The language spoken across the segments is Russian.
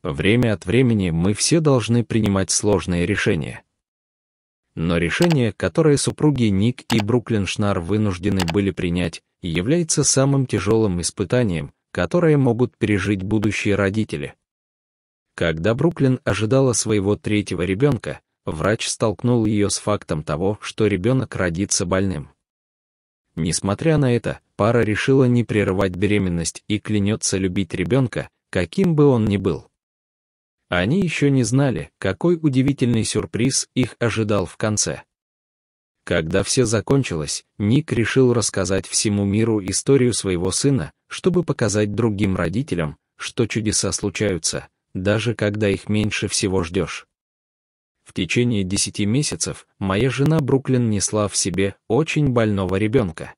Время от времени мы все должны принимать сложные решения. Но решение, которое супруги Ник и Бруклин Шнар вынуждены были принять, является самым тяжелым испытанием, которое могут пережить будущие родители. Когда Бруклин ожидала своего третьего ребенка, врач столкнул ее с фактом того, что ребенок родится больным. Несмотря на это, пара решила не прерывать беременность и клянется любить ребенка, каким бы он ни был. Они еще не знали, какой удивительный сюрприз их ожидал в конце. Когда все закончилось, Ник решил рассказать всему миру историю своего сына, чтобы показать другим родителям, что чудеса случаются, даже когда их меньше всего ждешь. В течение 10 месяцев моя жена Бруклин несла в себе очень больного ребенка.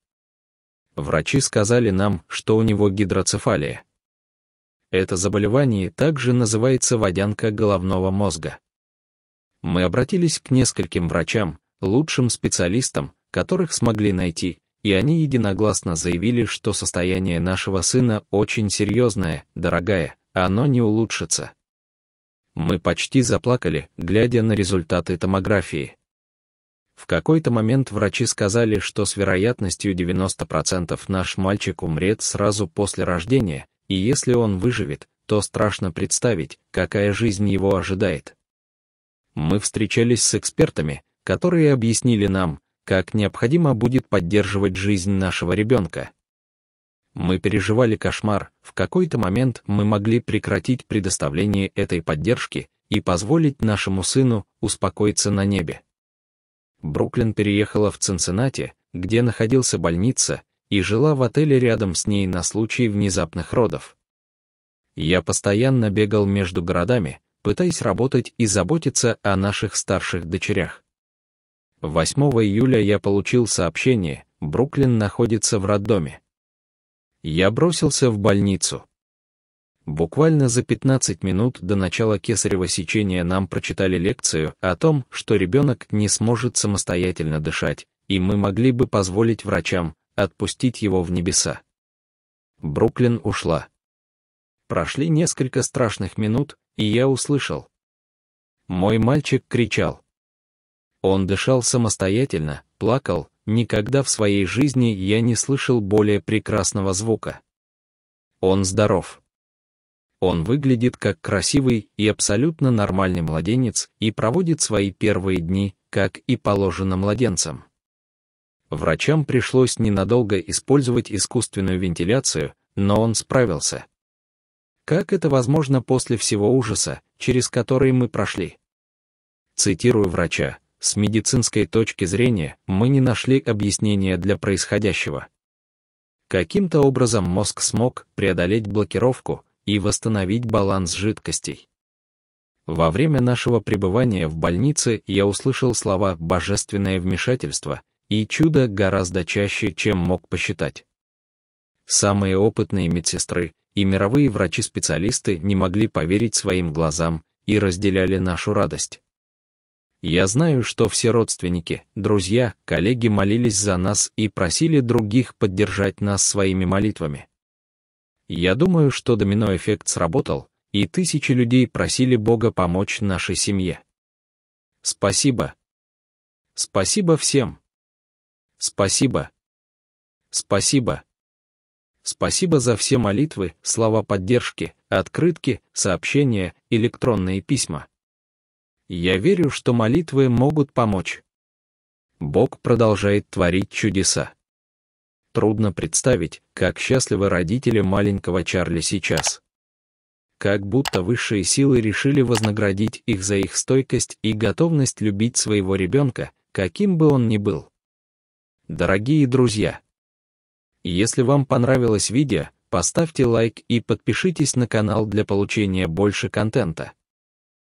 Врачи сказали нам, что у него гидроцефалия. Это заболевание также называется водянка головного мозга. Мы обратились к нескольким врачам, лучшим специалистам, которых смогли найти, и они единогласно заявили, что состояние нашего сына очень серьезное, дорогая, оно не улучшится. Мы почти заплакали, глядя на результаты томографии. В какой-то момент врачи сказали, что с вероятностью 90% наш мальчик умрет сразу после рождения, и если он выживет, то страшно представить, какая жизнь его ожидает. Мы встречались с экспертами, которые объяснили нам, как необходимо будет поддерживать жизнь нашего ребенка. Мы переживали кошмар, в какой-то момент мы могли прекратить предоставление этой поддержки и позволить нашему сыну успокоиться на небе. Бруклин переехала в Цинциннати, где находился больница, и жила в отеле рядом с ней на случай внезапных родов. Я постоянно бегал между городами, пытаясь работать и заботиться о наших старших дочерях. 8 июля я получил сообщение: Бруклин находится в роддоме. Я бросился в больницу. Буквально за 15 минут до начала кесарево сечения нам прочитали лекцию о том, что ребенок не сможет самостоятельно дышать, и мы могли бы позволить врачам отпустить его в небеса. Бруклин ушла. Прошли несколько страшных минут, и я услышал. Мой мальчик кричал. Он дышал самостоятельно, плакал, никогда в своей жизни я не слышал более прекрасного звука. Он здоров. Он выглядит как красивый и абсолютно нормальный младенец и проводит свои первые дни, как и положено младенцам. Врачам пришлось ненадолго использовать искусственную вентиляцию, но он справился. Как это возможно после всего ужаса, через который мы прошли? Цитирую врача: «С медицинской точки зрения мы не нашли объяснения для происходящего. Каким-то образом мозг смог преодолеть блокировку и восстановить баланс жидкостей». Во время нашего пребывания в больнице я услышал слова «божественное вмешательство» и «чудо» гораздо чаще, чем мог посчитать. Самые опытные медсестры и мировые врачи-специалисты не могли поверить своим глазам и разделяли нашу радость. Я знаю, что все родственники, друзья, коллеги молились за нас и просили других поддержать нас своими молитвами. Я думаю, что домино-эффект сработал, и тысячи людей просили Бога помочь нашей семье. Спасибо. Спасибо всем. Спасибо. Спасибо. Спасибо за все молитвы, слова поддержки, открытки, сообщения, электронные письма. Я верю, что молитвы могут помочь. Бог продолжает творить чудеса. Трудно представить, как счастливы родители маленького Чарли сейчас. Как будто высшие силы решили вознаградить их за их стойкость и готовность любить своего ребенка, каким бы он ни был. Дорогие друзья, если вам понравилось видео, поставьте лайк и подпишитесь на канал для получения больше контента.